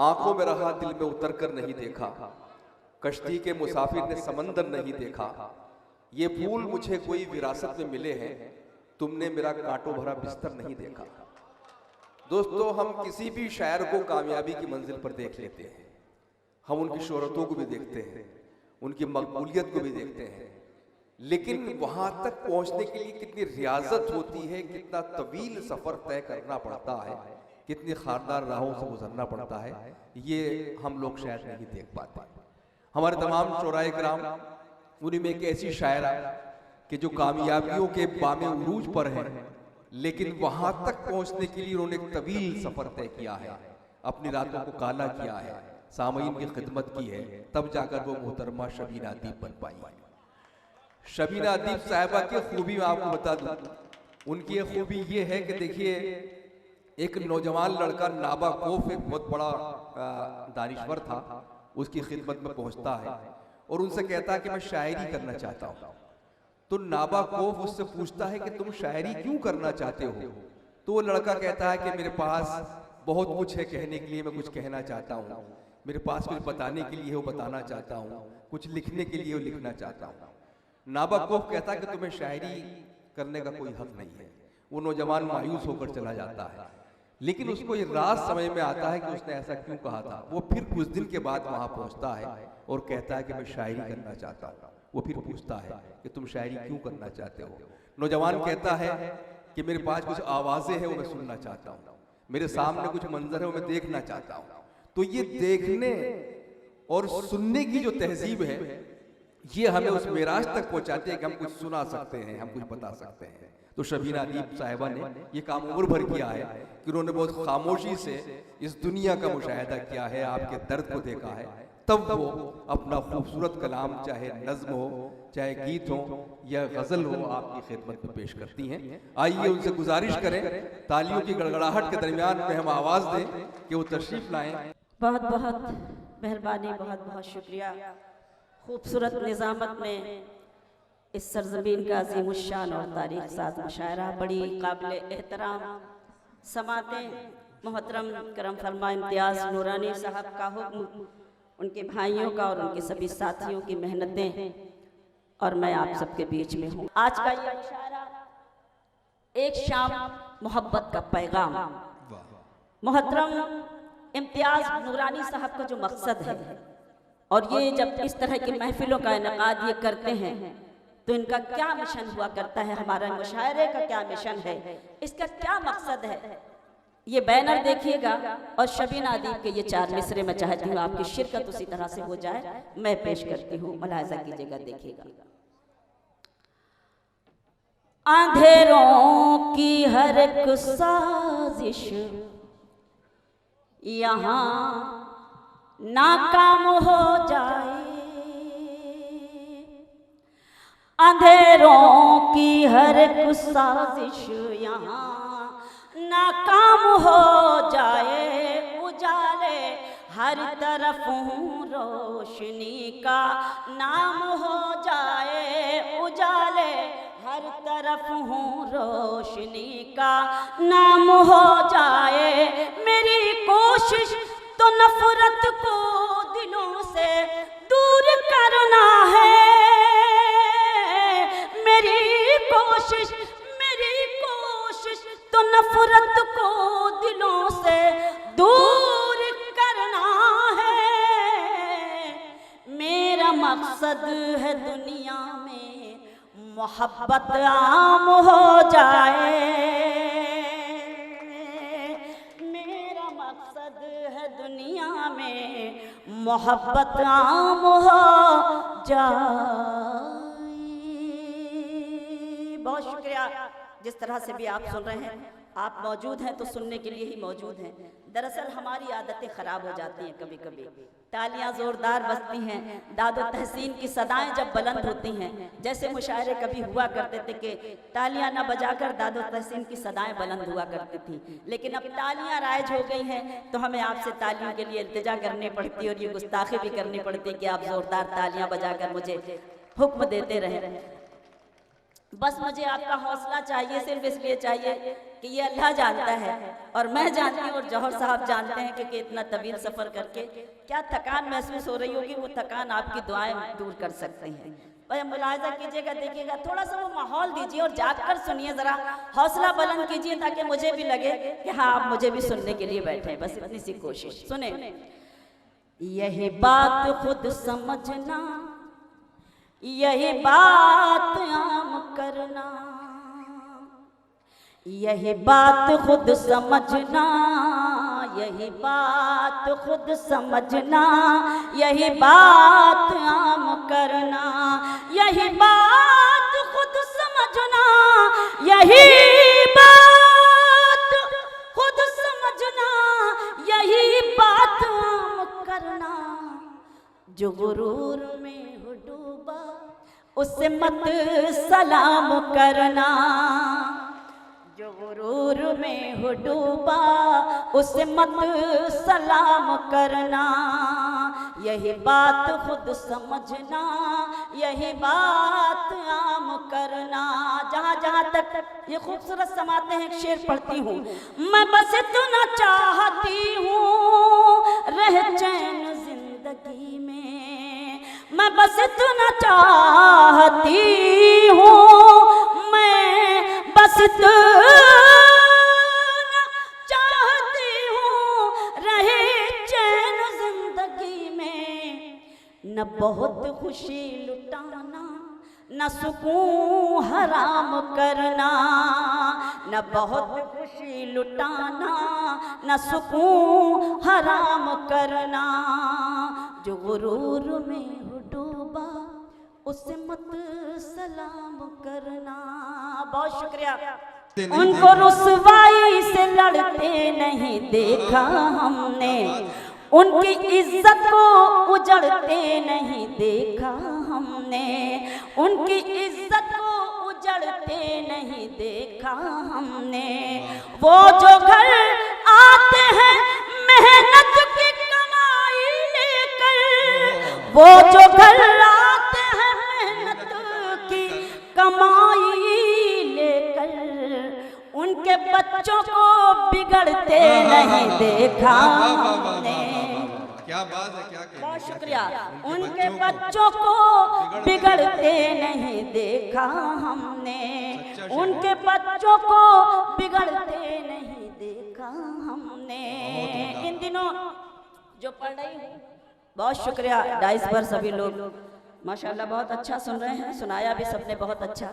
आंखों में रहा दिल में उतर कर नहीं देखा, कश्ती के मुसाफिर ने समंदर नहीं देखा। ये फूल मुझे कोई विरासत में मिले हैं, तुमने मेरा कांटों भरा बिस्तर नहीं देखा। दोस्तों, हम किसी भी शायर को कामयाबी की मंजिल पर देख लेते हैं, हम उनकी शोहरतों को भी देखते हैं, उनकी मकबूलियत को भी देखते हैं, लेकिन वहां तक पहुंचने के लिए कितनी रियाजत होती है, कितना तवील सफर तय करना पड़ता है, कितनी खारदार राहों से गुजरना पड़ता है, ये हम लोग शायद नहीं देख पाते। हमारे तमाम शोराए किराम, उन्हीं में एक ऐसी शायरा कि जो कामयाबियों के बामे उरूज पर है, लेकिन वहां तक पहुंचने के लिए उन्होंने एक तवील सफर तय किया है, अपनी रातों को काला किया है, सामईन की खिदमत की है, तब जाकर वो मोहतरमा शबीना अदीब बन पाई। शबीना अदीब साहिबा की खूबी मैं आपको बता दूं, उनकी एक खूबी ये है कि देखिए, एक नौजवान लड़का नाबाकोफ, एक बहुत बड़ा दानिश्वर था, उसकी खिदमत में पहुंचता है और उनसे कहता है कि मैं शायरी करना चाहता हूँ। तो नाबाकोफ उससे पूछता है कि तुम शायरी क्यों करना चाहते हो? तो वो लड़का कहता है कि मेरे पास बहुत कुछ है कहने के लिए, मैं कुछ कहना चाहता हूँ, मेरे पास कुछ बताने के लिए वो बताना चाहता हूँ, कुछ लिखने के लिए वो लिखना चाहता हूँ। नाबाकोफ कहता है कि तुम्हें शायरी करने का कोई हक नहीं है। वो नौजवान मायूस होकर चला जाता है, लेकिन उसको ये राज समझ में आता है कि उसने ऐसा क्यों कहा था। वो फिर कुछ दिन के बाद वहां पहुंचता है और कहता है कि मैं शायरी करना चाहता हूँ। वो फिर पूछता है कि तुम शायरी क्यों करना चाहते हो? नौजवान कहता है कि मेरे पास कुछ आवाजें हैं, वो मैं सुनना चाहता हूँ, मेरे सामने कुछ मंजर है, वो मैं देखना चाहता हूँ। तो ये देखने और सुनने की जो तहजीब है, ये हमें उस मेराज तक पहुंचाती है कि हम कुछ सुना सकते हैं, हम कुछ बता सकते हैं। तो शबीना अदीब साहिबा ने ये काम उम्र भर किया है कि उन्होंने बहुत खामोशी से इस दुनिया का मुशाहिदा किया है, आपके दर्द को देखा है, तब वो अपना खूबसूरत कलाम, चाहे नज्म हो, चाहे गीत हो या गजल हो, आपकी खिदमत में पेश करती हैं। आइए उनसे गुजारिश करें, तालियों की गड़गड़ाहट के दरमियान में हम आवाज दें कि वो तशरीफ लाएं। बहुत बहुत मेहरबानी, बहुत बहुत शुक्रिया। खूबसूरत निज़ामत में इस सरजमीन का अज़ीमुश्शान और तारीख साज मुशायरा, बड़ी काबिल एहतराम समातें मोहतरम करम फरमा इम्तियाज़ नूरानी साहब का हुक्म, उनके भाइयों का और उनके सभी साथियों की मेहनतें, और मैं आप सबके बीच में हूँ। आज का ये मुशायरा एक शाम मोहब्बत का पैगाम, मोहतरम इम्तियाज़ नूरानी साहब का जो मकसद है, और ये जब इस तरह की महफिलों का इनेकाद ये करते हैं तो इनका क्या मिशन हुआ करता है, हमारा मुशायरे का क्या मिशन है, इसका क्या मकसद है, ये बैनर देखिएगा। और शबीना अदीब के ये 4 मिसरे मैं चाहती हूँ आपकी शिरकत उसी तरह से हो जाए, मैं पेश करती हूँ, मुलाहिजा कीजिएगा, देखिएगा। अंधेरों की हर एक साजिश यहाँ नाकाम हो जाए, अंधेरों की हर एक साजिश यहाँ नाकाम हो जाए, उजाले हर तरफ रोशनी का नाम हो जाए, उजाले हर तरफ रोशनी का नाम हो जाए। मेरी कोशिश तो नफरत को दिलों से दूर करना है, मेरी कोशिश तो नफरत को दिलों से दूर करना है। मेरा मकसद है दुनिया में मोहब्बत आम हो जाए, मेरा मकसद है दुनिया में मोहब्बत आम हो जाए। बहुत शुक्रिया। जिस तरह से भी आप सुन रहे हैं, आप मौजूद हैं तो सुनने के लिए ही मौजूद हैं। दरअसल हमारी आदतें ख़राब हो जाती हैं, कभी कभी तालियां ज़ोरदार बजती हैं, दादो तहसीन की सदाएं जब बुलंद होती हैं, जैसे मुशायरे कभी हुआ करते थे कि तालियां न बजाकर दादो तहसीन की सदाएं बुलंद हुआ करती थी, लेकिन अब तालियां राइज हो गई हैं तो हमें आपसे तालियों के लिए इल्तिजा करनी पड़ती है और ये गुस्ताखी भी करनी पड़ती है कि आप ज़ोरदार तालियां बजाकर मुझे हुक्म देते रहें। बस मुझे आपका हौसला चाहिए, सिर्फ इसलिए चाहिए कि ये अल्लाह जानता है और मैं जानती हूँ और जौहर साहब जानते हैं कि इतना तवील सफ़र करके क्या थकान महसूस हो रही होगी, वो थकान आपकी दुआएं दूर कर सकते हैं। भाई मुलाहिजा कीजिएगा, देखिएगा, थोड़ा सा वो माहौल दीजिए और जाकर सुनिए, ज़रा हौसला बुलंद कीजिए ताकि मुझे भी लगे कि हाँ आप मुझे भी सुनने के लिए बैठे हैं। बस इतनी सी कोशिश सुने। यही बात खुद समझना, यही बात आम करना, यही बात खुद समझना, यही बात खुद समझना, यही बात आम करना, यही बात खुद समझना, यही बात खुद समझना, यही बात आम करना। जो गुरूर में हो डूबा उसे मत सलाम करना, जो गुरूर में हो डूबा उसे मत सलाम करना, यही बात खुद समझना, यही बात आम करना। जहाँ जहाँ तक ये खूबसूरत समाते हैं, एक शेर पढ़ती हूँ। मैं बस इतना चाहती हूँ रह चैन जिंदगी में, मैं बस इतना चाहती हूँ, मैं बस इतना चाहती हूँ रहे चैन जिंदगी में। न बहुत खुशी लुटाना, न सुकून हराम करना, न बहुत खुशी लुटाना, न सुकून हराम करना। जो गुरूर में हो डूबा उसे मत सलाम करना। बहुत शुक्रिया। उनको रुसवाई से लड़ते नहीं देखा हमने, उनकी इज्जत को उजड़ते नहीं देखा हमने, उनकी इज्जत को उजड़ते नहीं देखा हमने। वो जो घर आते हैं मेहनत की कमाई लेकर, वो जो घर आते हैं मेहनत की कमाई लेकर, उनके बच्चों को बिगड़ते नहीं देखा हमने। क्या बात है, क्या बहुत शुक्रिया। उनके बच्चों को बिगड़ते नहीं देखा हमने, उनके बच्चों को बिगड़ते नहीं देखा हमने। इन दिनों जो पढ़ रही हूँ, बहुत शुक्रिया डाइस पर सभी लोग माशाल्लाह बहुत अच्छा सुन रहे हैं, सुनाया भी सबने बहुत अच्छा।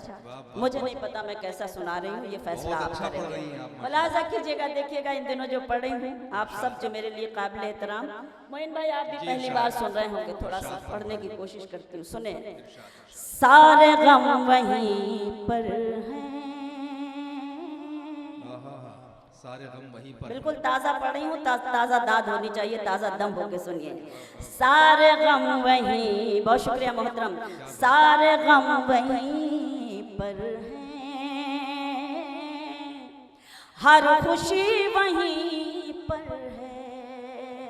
मुझे नहीं पता मैं कैसा सुना रही हूँ, ये फैसला आप करेंगे। मुलाजा कीजिएगा, देखिएगा इन दिनों जो पढ़ रही हूँ आप सब जो मेरे लिए काबिल एहतराम। मोइन भाई आप भी पहली बार सुन रहे होंगे, थोड़ा सा पढ़ने की कोशिश करती हूँ, सुने। सारे गम वहीं पर हैं, सारे गम वहीं पर। बिल्कुल ताज़ा पढ़ रही हूँ, ताज़ा दाद होनी चाहिए, ताज़ा दम होके सुनिए। सारे गम वहीं, बहुत शुक्रिया मोहतरम, सारे गम वहीं पर हैं, हर खुशी वहीं पर है।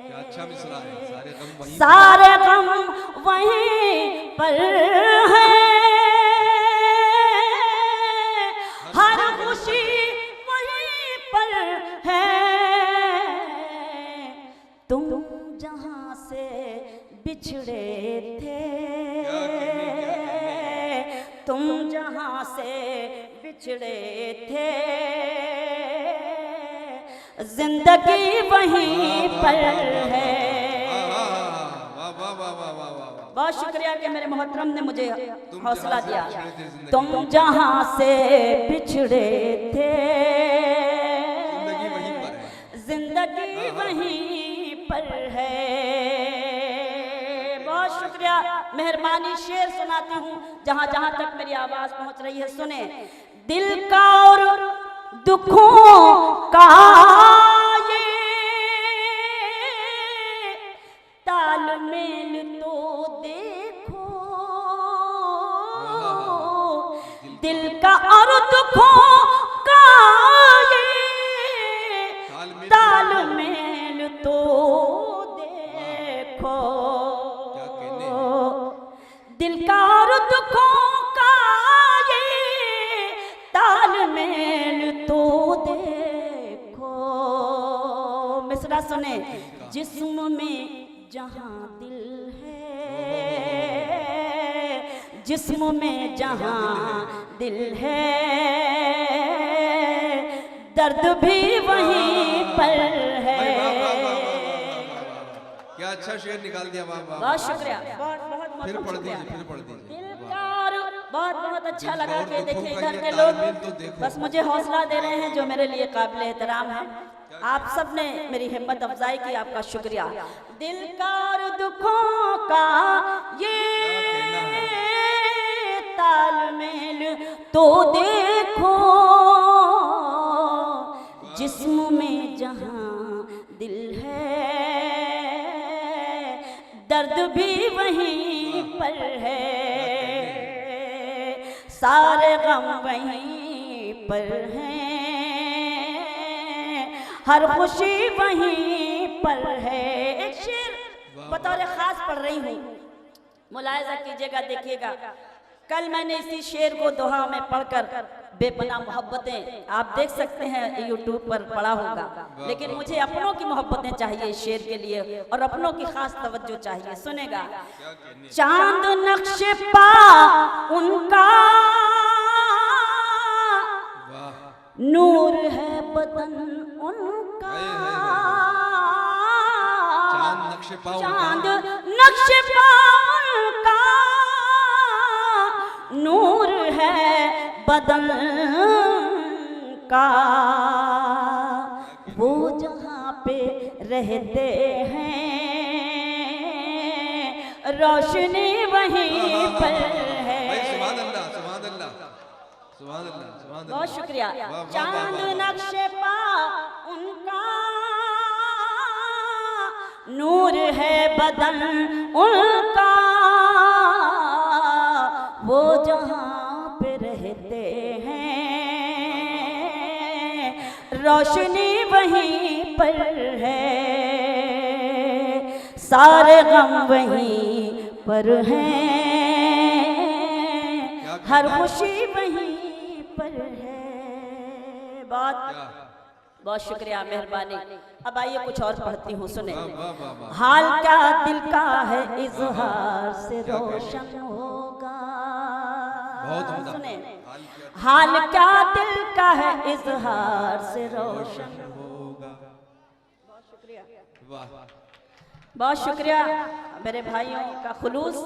क्या अच्छा मिसरा है, सारे गम वहीं, सारे गम वहीं पर है, हर खुशी पर है। तुम जहां से बिछड़े थे, तुम जहां से बिछड़े थे, जिंदगी वहीं पर है। बहुत शुक्रिया कि मेरे मोहतरम ने मुझे हौसला दिया। तुम जहां से बिछड़े थे, जिंदगी वहीं पर है। बहुत शुक्रिया, मेहरबानी। शेर सुनाती हूँ जहाँ जहाँ तक मेरी आवाज पहुँच रही है, सुने। दिल का और दुखों का ये तालमेल तो देखो, दिल का और दुखों का तालमेल तो देखो, दिल का और दुखों का ये देखो, मिसरा सुने, जिस्म में जहां दिल है, जिस्म में जहां दिल है, दर्द भी वहीं पर है। क्या अच्छा शेर निकाल दिया, वाह वाह। बहुत शुक्रिया, बहुत बहुत बहुत फिर पढ़ शुक्रिया। दीजिए, फिर पढ़ दीजिए। दिल का और बहुत बहुत अच्छा दिल का लगा और के दुखों देखे का इधर ये के तालमेल लोग तो देखो। बस मुझे हौसला दे रहे हैं, जो मेरे लिए काबिल एहतराम है। आप सब ने मेरी हिम्मत अफजाई की, आपका शुक्रिया। दिल का और दुखों का ये तालमेल तो देखो, जिस्म में जहां दिल है, दर्द भी वहीं पर है, सारे गम वहीं पर हैं, हर खुशी वहीं पर है। एक शेर बतौर खास पढ़ रही हूँ, मुलायजा कीजिएगा, देखिएगा। कल मैंने इसी शेर को दोहा में पढ़कर बेपनाह मोहब्बतें, आप देख सकते हैं यूट्यूब पर पढ़ा होगा, लेकिन मुझे अपनों की मोहब्बतें चाहिए इस शेर के लिए, और अपनों की खास तवज्जो चाहिए। सुनेगा, चांद नक्श पा उनका, नूर है बदन उनका, चांद नक्श पा चांद नक्श पा उनका, नूर है बदन का, वो जहाँ पे रहते हैं, रोशनी वहीं पर है। सुभान अल्लाह, सुभान अल्लाह, सुभान अल्लाह, सुभान अल्लाह। बहुत शुक्रिया। चांद नक्शे पा उनका, नूर है बदन उनका, वो जहाँ पे रहते हैं, रोशनी वहीं पर है, सारे गम वहीं पर हैं, हर खुशी वहीं पर है। बहुत शुक्रिया, मेहरबानी। अब आइए कुछ और पढ़ती हूँ, सुने। हाल क्या दिल का है इजहार से रोशन होगा, सुने। हाल क्या दिल का है इजहार से रोशन होगा। बहुत शुक्रिया, वाह, बहुत शुक्रिया मेरे भाइयों का खुलूस।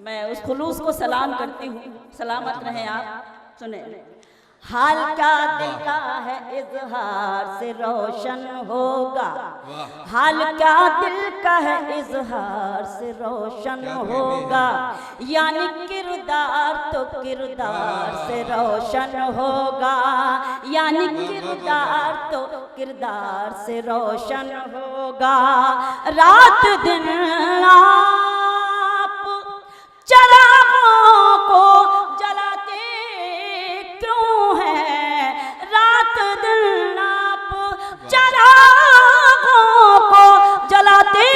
मैं उस खुलूस को सलाम करती हूँ, सलामत रहें आप। सुने, हाल का दिल का है इजहार से रोशन होगा, हाल का दिल का है इजहार से रोशन होगा, यानी किरदार तो किरदार से रोशन होगा, यानी किरदार तो किरदार से रोशन होगा। रात दिन आप चिरागों को जलाते क्यों हैं, रात दिन आप चिरागों को जलाते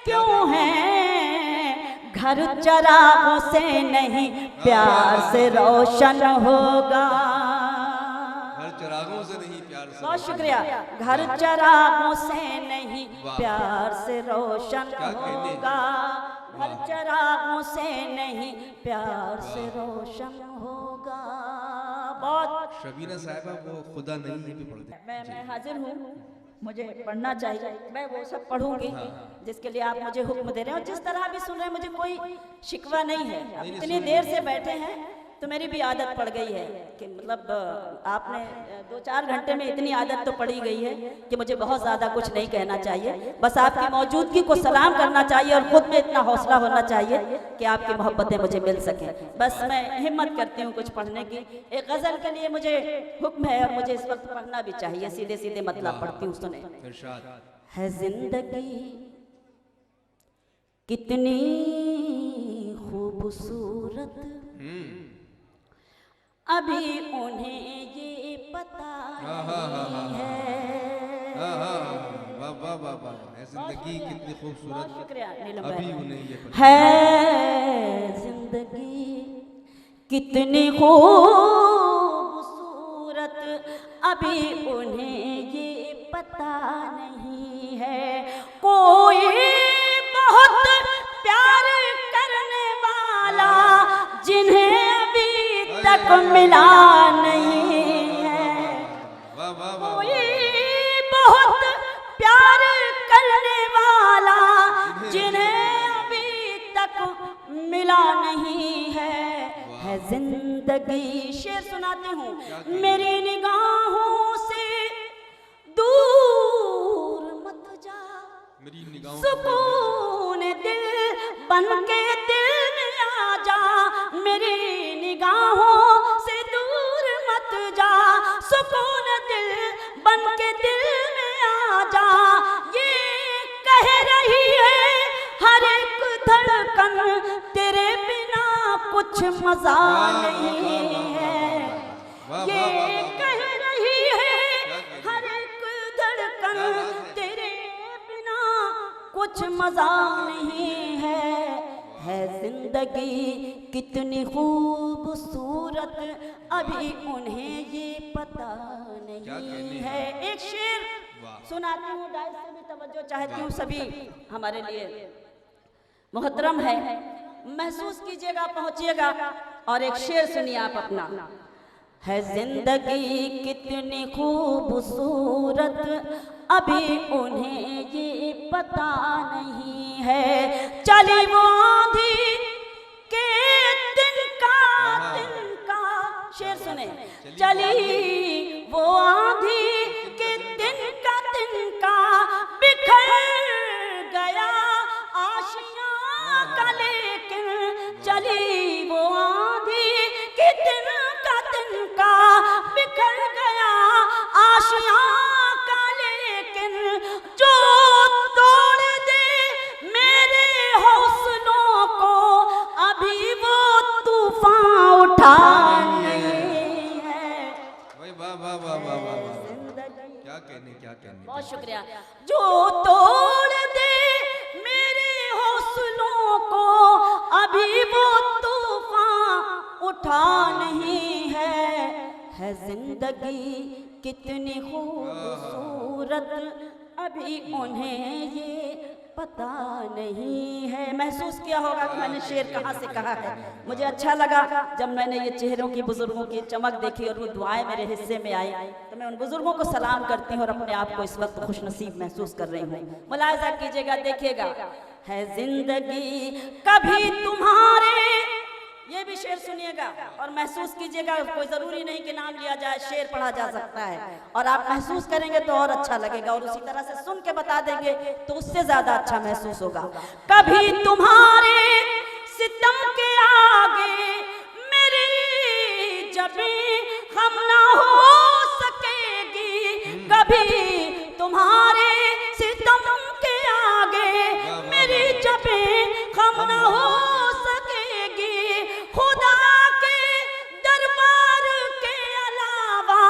क्यों हैं, घर चिरागों से नहीं प्यार से रोशन होगा। घर चिरागों से नहीं प्यार से। बहुत शुक्रिया। घर चिरागों से नहीं प्यार से रोशन होगा, घर चिरागों से नहीं प्यार से रोशन होगा। बहुत शबीना साहिबा वो खुदा नहीं है भी पढ़ दे। मैं हाजिर हूँ, मुझे पढ़ना चाहिए, मैं वो सब पढ़ूंगी जिसके लिए आप मुझे हुक्म दे रहे हैं, और जिस तरह भी सुन रहे हैं मुझे कोई शिकवा नहीं है। अब इतनी देर से बैठे हैं तो मेरी भी आदत पड़ गई है कि मतलब आपने 2-4 घंटे में इतनी आदत तो पड़ी गई है कि मुझे बहुत ज़्यादा कुछ नहीं कहना चाहिए, बस आपकी मौजूदगी को सलाम करना चाहिए और ख़ुद में इतना हौसला होना चाहिए कि आपकी मोहब्बतें मुझे मिल सकें। बस मैं हिम्मत करती हूँ कुछ पढ़ने की। एक गज़ल के लिए मुझे हुक्म है और मुझे इस वक्त पढ़ना भी चाहिए, सीधे सीधे मतलब पढ़ती हूँ, सुने। है जिंदगी कितनी खूबसूरत, अभी उन्हें ये पता नहीं है। जिंदगी कितनी खूबसूरत, शुक्रिया नीलम अभी भाई। उन्हें ये पता है जिंदगी कितनी खूबसूरत, अभी उन्हें ये पता नहीं है। कोई बहुत प्यार करने वाला जिन्हें अभी तक मिला नहीं है। वाह वाह वाह कोई बहुत प्यार करने वाला जिन्हें अभी तक मिला नहीं है जिंदगी। शेर सुनाती हूँ। मेरी निगाहों से दूर मत जा, मेरी निगाहों सुकून दिल बन के दिल में आ जा। मेरी निगाहों से दूर मत जा, सुकून दिल बन के दिल में आ जा। ये कह रही है हर एक धड़कन तेरे बिना कुछ मजा नहीं है। ये कह रही है हर एक धड़कन तेरे बिना कुछ मजा नहीं है जिंदगी कितनी खूबसूरत अभी उन्हें ये पता नहीं है। एक शेर सुनाती हूँ, डायस से भी तवज्जो चाहती हूँ, सभी हमारे लिए मुहतरम है, महसूस कीजिएगा, पहुंचिएगा और एक शेर सुनिए आप अपना। है जिंदगी कितनी खूबसूरत अभी उन्हें ये पता नहीं है। चली वो आंधी के तिनका तिनका, शेर सुने। चली वो आंधी के तिनका तिनका, बिखर गया आशियां का लेकिन। चली वो आंधी के तिनका तिनका, बिखर गया आशियां का लेकिन। जो तोड़ दे मेरे हौसलों को अभी वो तूफान उठा नहीं है। वाह वाह वाह वाह वाह वाह, क्या कहने क्या कहने। बहुत शुक्रिया। जो तोड़ दे मेरे हौसलों को अभी वो तूफान उठा नहीं है जिंदगी कितनी खूबसूरत अभी उन्हें ये पता नहीं है। महसूस किया होगा कि मैंने शेर कहाँ से कहा है। मुझे अच्छा लगा जब मैंने ये चेहरों की, बुजुर्गों की चमक देखी और वो दुआएं मेरे हिस्से में आई, तो मैं उन बुजुर्गों को सलाम करती हूँ और अपने आप को इस वक्त खुशनसीब महसूस कर रही हूँ। मुलाहिजा कीजिएगा, देखिएगा। है जिंदगी कभी तुम्हारे, ये भी शेर सुनिएगा और महसूस कीजिएगा। कोई जरूरी नहीं कि नाम लिया जाए, शेर पढ़ा जा सकता है और आप महसूस करेंगे तो और अच्छा लगेगा, और उसी तरह से सुन के बता देंगे तो उससे ज्यादा अच्छा महसूस होगा। कभी तुम्हारे सितम के आगे मेरी जबीं खम ना हो सकेगी। कभी तुम्हारे सितम के आगे मेरी जबीं खम ना हो सकेगी। खुदा के दरबार के अलावा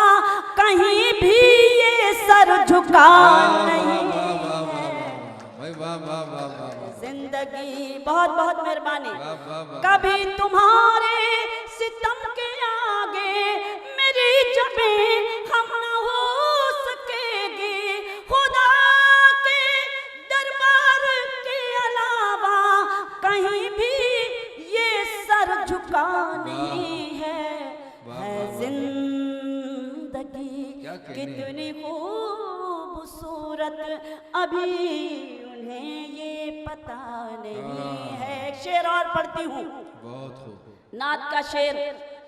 कहीं भी ये सर झुका नहीं है जिंदगी। बहुत बहुत मेहरबानी। कभी तुम्हारे सितम के आगे मेरी जबीं खम ना हो सकेगी। खुदा के दरबार के अलावा कहीं भी ये सर झुका नहीं है जिंदगी कितनी खूबसूरत अभी उन्हें ये पता नहीं है। एक शेर और पढ़ती हूँ, बहुत खूब। नात का शेर,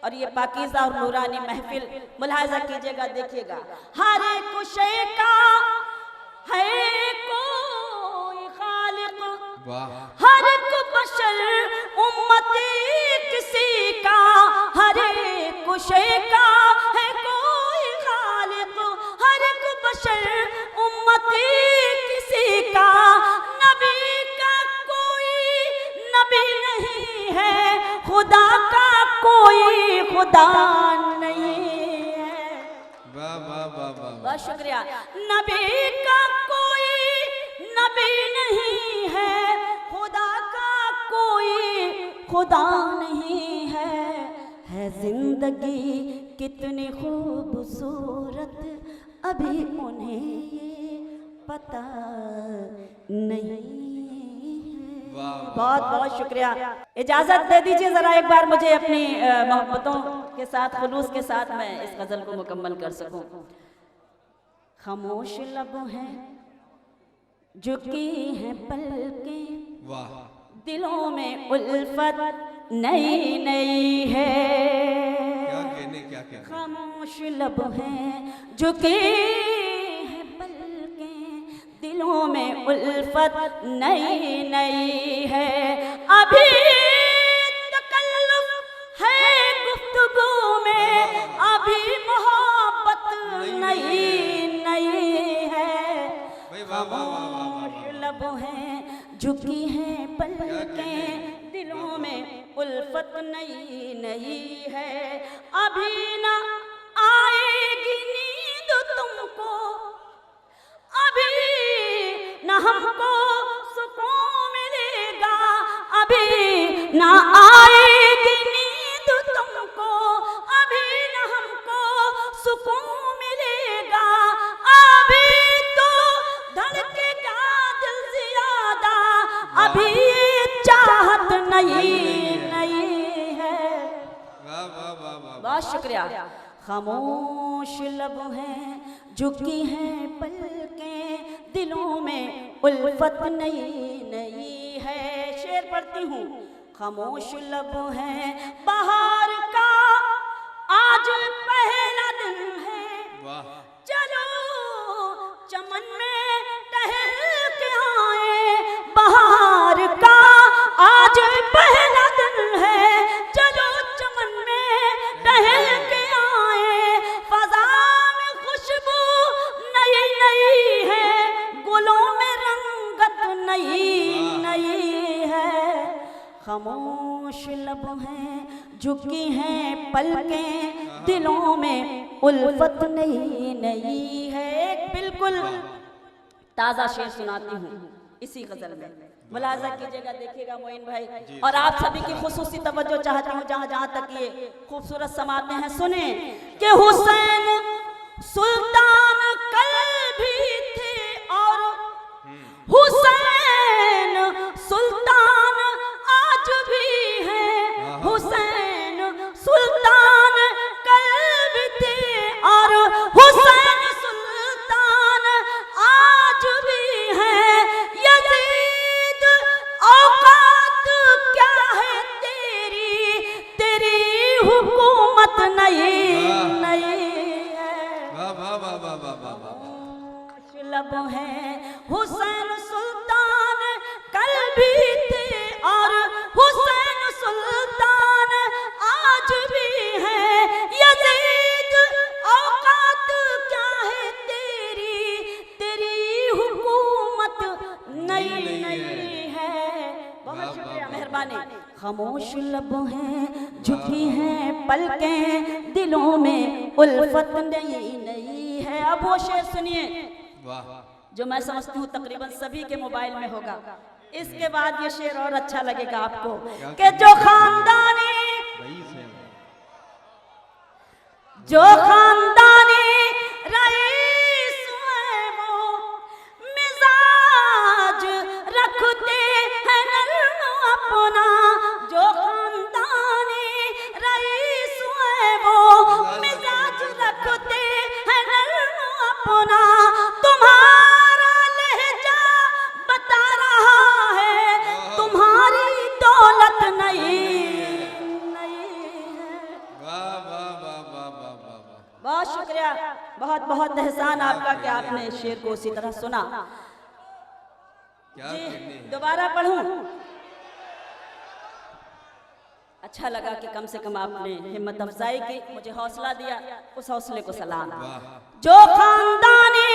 और ये पाकीज़ा और नूरानी महफिल। मुलाहिजा कीजिएगा, देखिएगा। हर एक शे का है कोई खालिक, हर एक बशर उम्मती किसी का। हर एक शे का है कोई खालिक, हर एक बशर उम्मती किसी का। नबी का कोई नबी नहीं है, खुदा का कोई खुदा नहीं है। वाह वाह वाह वाह, बहुत शुक्रिया। नबी का कोई नबी नहीं है, खुदा का कोई खुदा नहीं है है जिंदगी कितनी खूबसूरत, अभी उन्हें ये पता नहीं है। बहुत बहुत शुक्रिया। इजाजत दे दीजिए जरा एक बार मुझे अपनी मोहब्बतों के साथ, खुलूस के साथ मैं इस गजल को मुकम्मल कर सकूं। खामोश लब हैं, झुकी हैं पलकें, वाह दिलों में उल्फत नई नई है। क्या कहने खामोश लब हैं, झुकी हैं पलकें, दिलों में उल्फत नई नई है। अभी तकल्लुफ है गुफ्तगू में, अभी मोहब्बत नई नई है। खामोश लब हैं, झुकी हैं पलकें, दिलों में उल्फत नई नई है। अभी ना आएगी नींद तुमको, अभी ना हमको सुकून मिलेगा, अभी ना आएगी नींद तुमको, अभी ना हमको सुकून मिलेगा, अभी तो धड़केगा दिल ज्यादा, अभी चाहत नहीं नहीं है। बहुत शुक्रिया। खामोश लब हैं, झुकी हैं पलकें, दिलों में उल्फत नई नई है। शेर पढ़ती हूँ। खामोश लब हैं, बहार का आज पहला दिन है, चलो चमन में टहल के आए। बहार का आज पहला दिन है, चलो चमन में टहल के आए। फजा में खुशबू नई नई है, गुलों में रंगत नई नई है। खामोश लब हैं, झुकी हैं पलकें, दिलों में उल्फत नई नई है। एक बिल्कुल ताज़ा शेर सुनाती हूँ इसी गजल में, मुलाजा कीजिएगा, देखिएगा मोइन भाई, और आप सभी की खुसूसी तवज्जो चाहती हूँ जहाँ जहाँ तक ये खूबसूरत समाते हैं। सुने कि हुसैन सुल्तान कल भी थे और हुसैन सुल्तान आज भी हैं। हुसैन सुल्तान कल भी थे और हुसैन सुल्तान आज भी हैं। यजीद औकात क्या है तेरी, तेरी हुकूमत नहीं नहीं है। लब हैं, हुसैन सुल्तान कल भी थे और हुसैन सुल्तान आज भी हैं। यजीद औकात क्या है तेरी, तेरी हुकूमत नई नई है। बहुत शुक्रिया, मेहरबानी। खामोश लब हैं, झुकी हैं पलकें, दिलों में उल्फत नई नई है। अब वो शेर सुनिए जो मैं समझती हूँ तकरीबन सभी के मोबाइल में होगा। इसके बाद ये शेर और अच्छा लगेगा आपको कि जो खानदानी रईस है वो मिजाज रखते हैं नर्म अपना। जो खानदानी रईस है वो मिजाज रखते हैं नर्म अपना। तुम्हारा लहजा बता रहा है, तुम्हारी दौलत नहीं बहुत शुक्रिया, बहुत बहुत एहसान आपका कि आपने शेर को उसी तरह सुना। जी दोबारा पढ़ूं? अच्छा लगा कि कम से कम आपने हिम्मत अफजाई की, मुझे हौसला दिया, उस हौसले को सलाम। जो खानदानी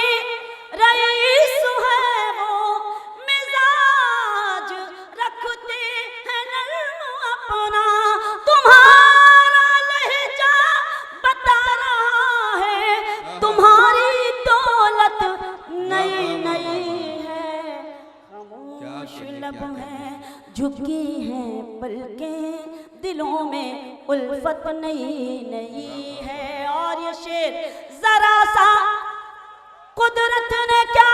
रईस है वो मिजाज रखते हैं नर्म अपना। तुम्हारा लहजा बता रहा है, तुम्हारी दौलत नई नई है। खामोश लब हैं, झुकी हैं पलकें, दिलों में उल्फत नई नई है। और ये शेर जरा सा कुदरत ने क्या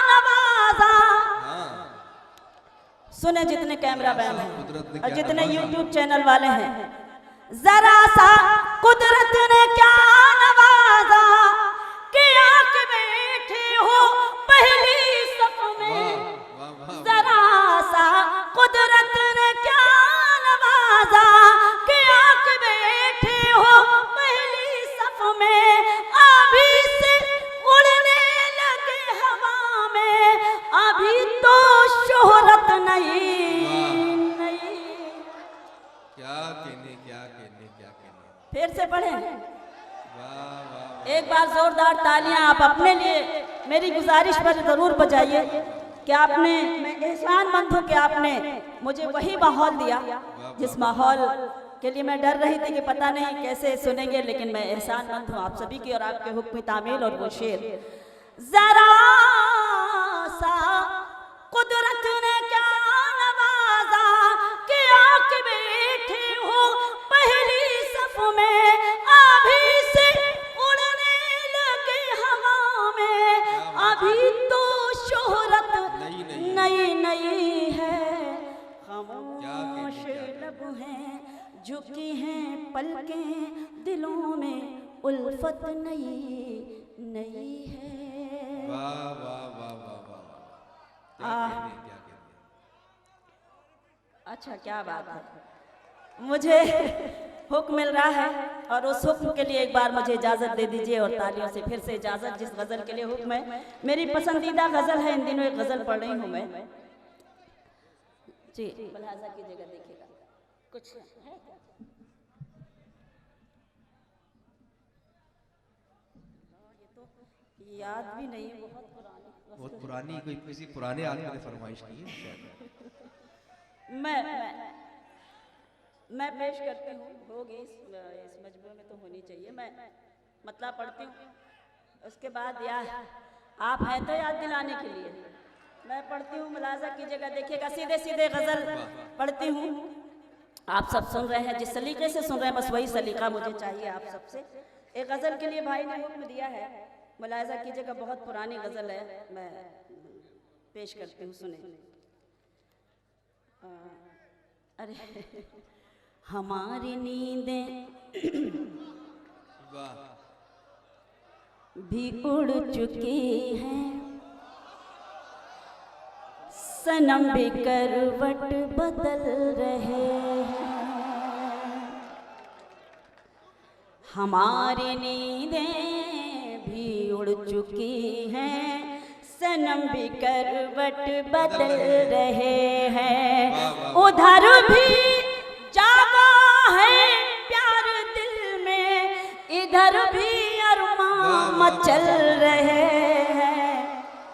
नवाजा, सुने जितने कैमरा मैन हैं और जितने यूट्यूब चैनल वाले हैं, जरा सा कुदरत ने क्या नवाजा कि आके बैठे हो पहली सफ में। जरा सा कुदरत ने क्या नवाजा कि आके बैठे हो पहली सफ में। अभी से उड़ने लगे हवा में, अभी तो शोहरत नहीं नहीं। क्या कहने, क्या कहने, क्या कहने। फिर से पढ़े, वाह वाह। एक बार जोरदार तालियां आप अपने लिए मेरी गुजारिश पर जरूर बजाइए कि आपने, मैं एहसानमंद हूं कि आपने मुझे वही माहौल दिया जिस माहौल के लिए मैं डर रही थी कि पता नहीं कैसे सुनेंगे, लेकिन मैं एहसानमंद हूं आप सभी की और आपके हुक्म तामील। और वो शेर जरा सा कुदरत ने क्या नवाजा कि आके बैठे हो पहली सफ में। अभी से उड़ने लगे हवा में, अभी तो शोहरत नई नई है। खामोश लब हैं, झुकी हैं पलकें, दिलों में उल्फत नई नई है। वाह वाह वाह वाह वाह। क्या कहने, क्या कहने। अच्छा, क्या बात है। मुझे हुक्म मिल रहा है और उस हुक्म के लिए एक बार मुझे इजाज़त दे दीजिए और तालियों से फिर से इजाज़त। जिस गज़ल के लिए हुक्म है, मेरी पसंदीदा गज़ल है, इन दिनों एक गज़ल पढ़ रही हूँ मैं जी। मुलाहाजा कीजिएगा, देखिएगा कुछ है क्या? याद भी नहीं है, बहुत पुरानी, कोई किसी पुराने आदमी ने फरमाइश की है शायद। मैं पेश करती हूँ, होगी इस मजबूर में तो होनी चाहिए। मैं मतलब पढ़ती हूँ, उसके बाद याद आप हैं तो याद दिलाने के लिए मैं पढ़ती हूँ। मुलाजा कीजिएगा, देखिएगा, सीधे सीधे गजल पढ़ती हूँ। आप सब सुन रहे हैं, जिस सलीके से सुन रहे हैं बस वही सलीका मुझे चाहिए आप सबसे। एक गजल के लिए भाई ने हुक्म दिया है, मुलाजा कीजिएगा, बहुत पुरानी गजल है, मैं पेश करती हूँ, सुने। अरे हमारी नींदें भी उड़ चुकी हैं, सनम भी करवट बदल रहे हैं। हमारी नींदें भी उड़ चुकी हैं, सनम भी करवट बदल रहे हैं। उधर भी जागा है प्यार दिल में, इधर भी अरमान मचल रहे हैं।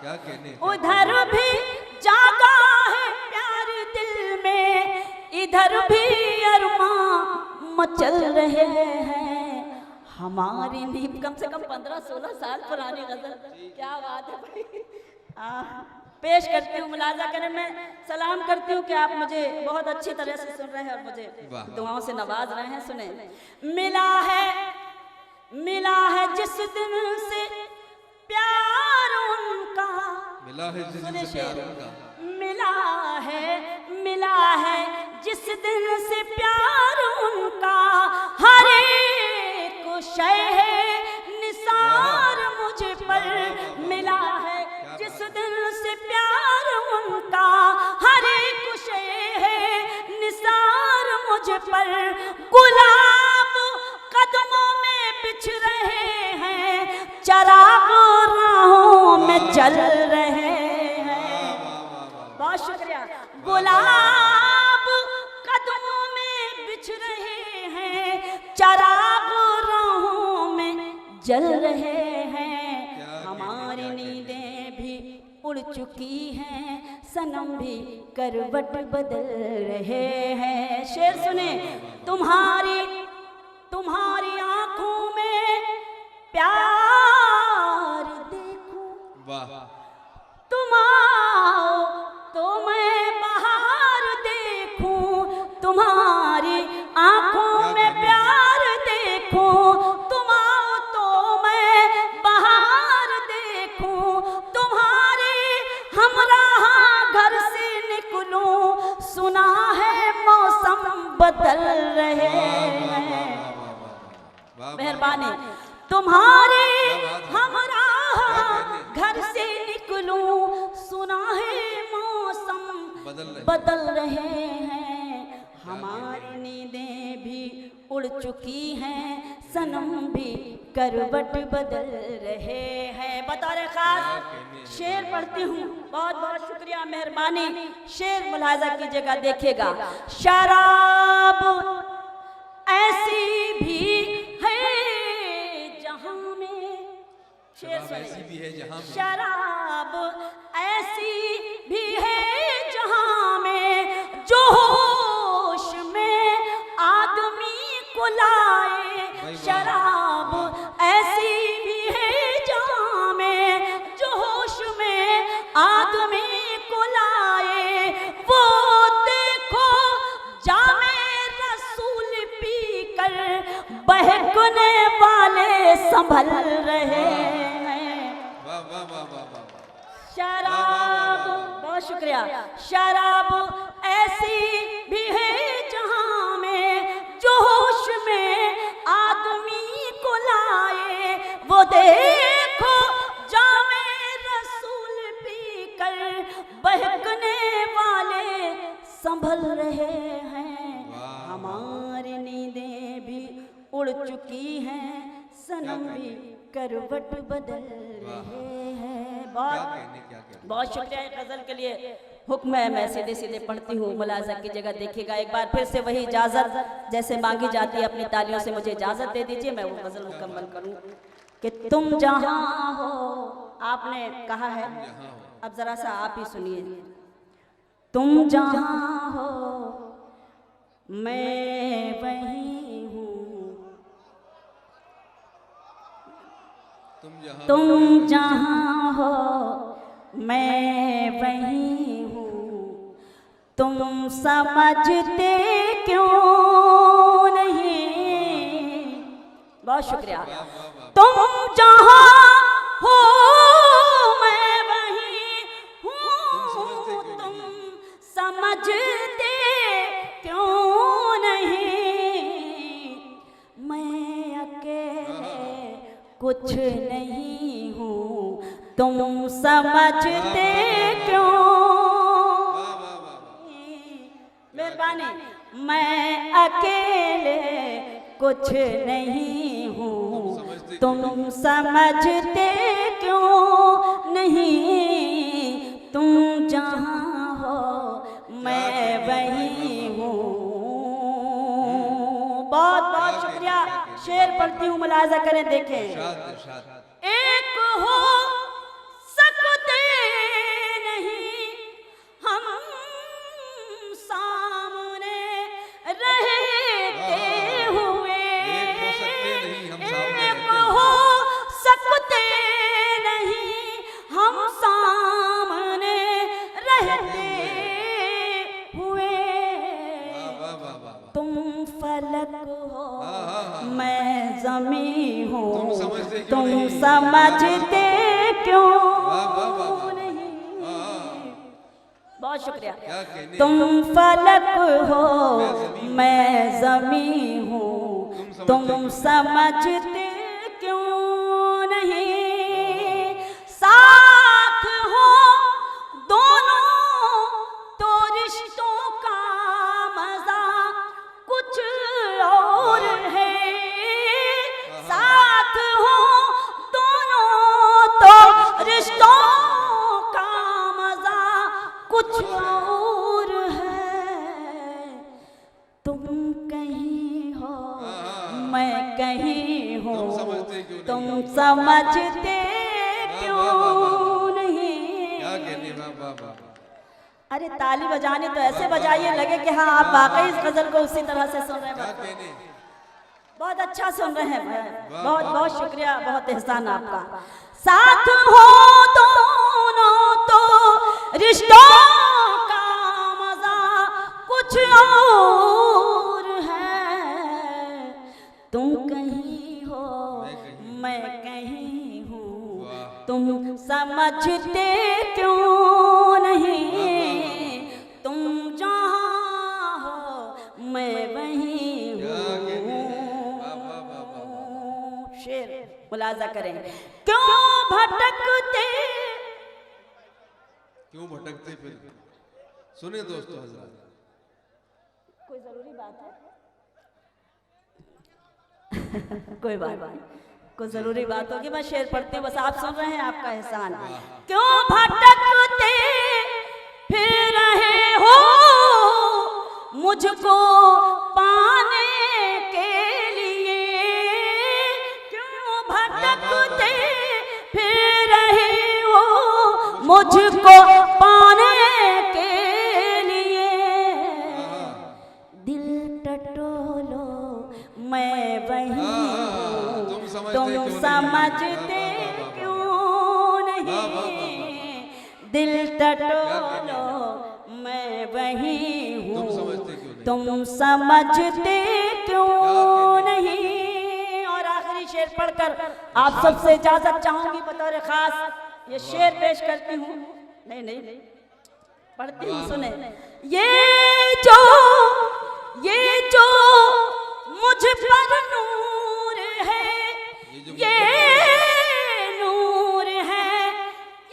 क्या कहने। उधर भी जागा है प्यार दिल में, इधर भी अरमान मचल रहे हैं। हमारी नींद कम से कम 15-16 साल पुरानी गजल, क्या बात है भाई। पेश करती हूँ, मुलाजा करें। मैं सलाम करती हूँ कि आप मुझे बहुत अच्छी तरह से सुन रहे हैं और मुझे दुआओं से नवाज रहे हैं। सुने, मिला है जिस दिन से प्यार उनका, मिला है जिस दिन से प्यार उनका, मिला है जिस दिन से प्यार उनका, हर एक शय है निसार मुझ पर। मिला है जिस दिन से प्यार उनका, हर एक शय है निसार मुझ पर। गुलाब कदमों में बिछ रहे हैं, चराग राहों में जल रहे हैं। बहुत शुक्रिया। गुलाब कदमों में बिछ रहे हैं, चराग राहों में जल रहे हैं। हमारी नींदें भी उड़ चुकी हैं, सनम भी करवट बदल रहे हैं। शेर सुने, तुम्हारी आंखों में प्यार देखूं, तुम आओ तो मैं बाहर देखूं, तुम्हारी तुम्हारे क्या बात है? हमरा घर से निकलूं, सुना है मौसम बदल रहे हैं, हमारी नींदें भी उड़ चुकी हैं, सनम भी करवट बदल रहे हैं। बतौर खास शेर पढ़ती हूँ, बहुत बहुत शुक्रिया, मेहरबानी। शेर मुलाजा कीजिएगा, देखिएगा। शराब ऐसी भी है जहां में, शेर ऐसी भी है जहां में, शराब ऐसी भी है जहां में, जो होश में आदमी को लाए। शराब ऐसी भी है जहां में, जो होश में आदमी को लाए। वो देखो जामे रसूल पी कर बहकने वाले संभल रहे हैं। वाह वाह वाह वाह वाह। शराब, बहुत शुक्रिया। शराब ऐसी भी है जहां में, जो होश में आदमी को लाए। वो देखो जामे रसूल पी कर बहकने वाले संभल रहे हैं, हमारी नींदें भी उड़ चुकी हैं, सनम भी करवट बदल रहे हैं। बहुत शुक्रिया गजल के लिए। हुक्म है, मैं सीधे सीधे पढ़ती हूँ, मुलाजा की जगह देखिएगा। एक बार फिर से वही इजाजत जैसे मांगी जाती है, अपनी तालियों से मुझे इजाजत दे दीजिए, मैं वो गजल मुकम्मल करूँ। कि तुम जहाँ हो, आपने कहा है, अब जरा सा आप ही सुनिए। तुम जहाँ हो मैं वहीं हूँ, तुम जहाँ हो मैं वहीं हूँ, तुम समझते क्यों नहीं। बहुत शुक्रिया। तुम जहाँ हो मैं वहीं हूँ, तुम समझते क्यों नहीं। मैं अकेले कुछ नहीं हूँ, तुम समझते क्यों। मेहरबानी। मैं अकेले कुछ नहीं हूँ, तुम समझते क्यों नहीं। तुम जहाँ हो मैं वहीं हूँ। बहुत बहुत शुक्रिया। शेर पढ़ती हूँ, मुलाजा करें, देखें। एक हो सकते नहीं हम सामने रहते हुए, एक हो सकते नहीं हम सामने रहते हुए। तुम फलक हो मैं ज़मीं हूँ, तुम समझते क्यों नहीं। बहुत शुक्रिया। तुम फलक हो मैं ज़मीं हूँ, तुम समझते क्यों नहीं। साथ हो दोनों तो रिश्तों का मजा कुछ और है। साथ हो दोनों तो रिश्तों का मजा कुछ और है। तुम कहीं हो मैं कहीं हूँ, तुम समझते क्यों नहीं। अरे ताली बजानी तो ऐसे बजाइए लगे कि हाँ आप वाकई इस गजल को उसी तरह से सुन रहे हैं। बहुत अच्छा सुन रहे हैं, बहुत बहुत शुक्रिया, बहुत एहसान आपका। साथ हो दोनों तो रिश्तों का मजा कुछ और है। तुम कहीं हो मैं कहीं हूँ, तुम समझते क्यों नहीं। तुम जहाँ हो मैं वहीं हूँ। शेर मुलाजा करें। क्यों भटकते, क्यों भटकते फिर? सुने दोस्तों हजरात, कोई जरूरी बात है? कोई बात नहीं, कोई जरूरी बात होगी, मैं शेर पढ़ती हूँ, बस आप सुन रहे हैं, आपका एहसान। क्यों भटकते फिर रहे हो मुझको पाने के लिए, क्यों भटकते फिर रहे हो मुझको पाने के लिए, दिल टटोलो मैं वही हूँ, तुम समझते क्यों नहीं, दिल टटोलो मैं वही हूँ, तुम समझते क्यों नहीं। और आखिरी शेर पढ़कर आप सबसे इजाजत चाहूंगी, बतौर खास ये शेर पेश करती हूँ। नहीं नहीं पढ़ती हूँ, सुने। ये जो मुझ पर नूर है, ये नूर है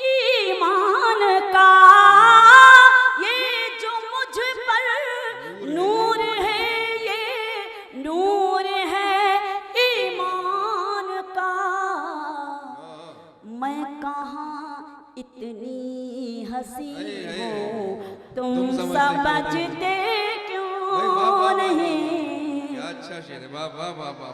ईमान का, ये जो मुझ पर नूर है, ये नूर है ईमान का, मैं कहाँ इतनी हंसी हूँ, तुम समझते क्यों नहीं। अच्छा शेर, वाह वाह वाह वाह।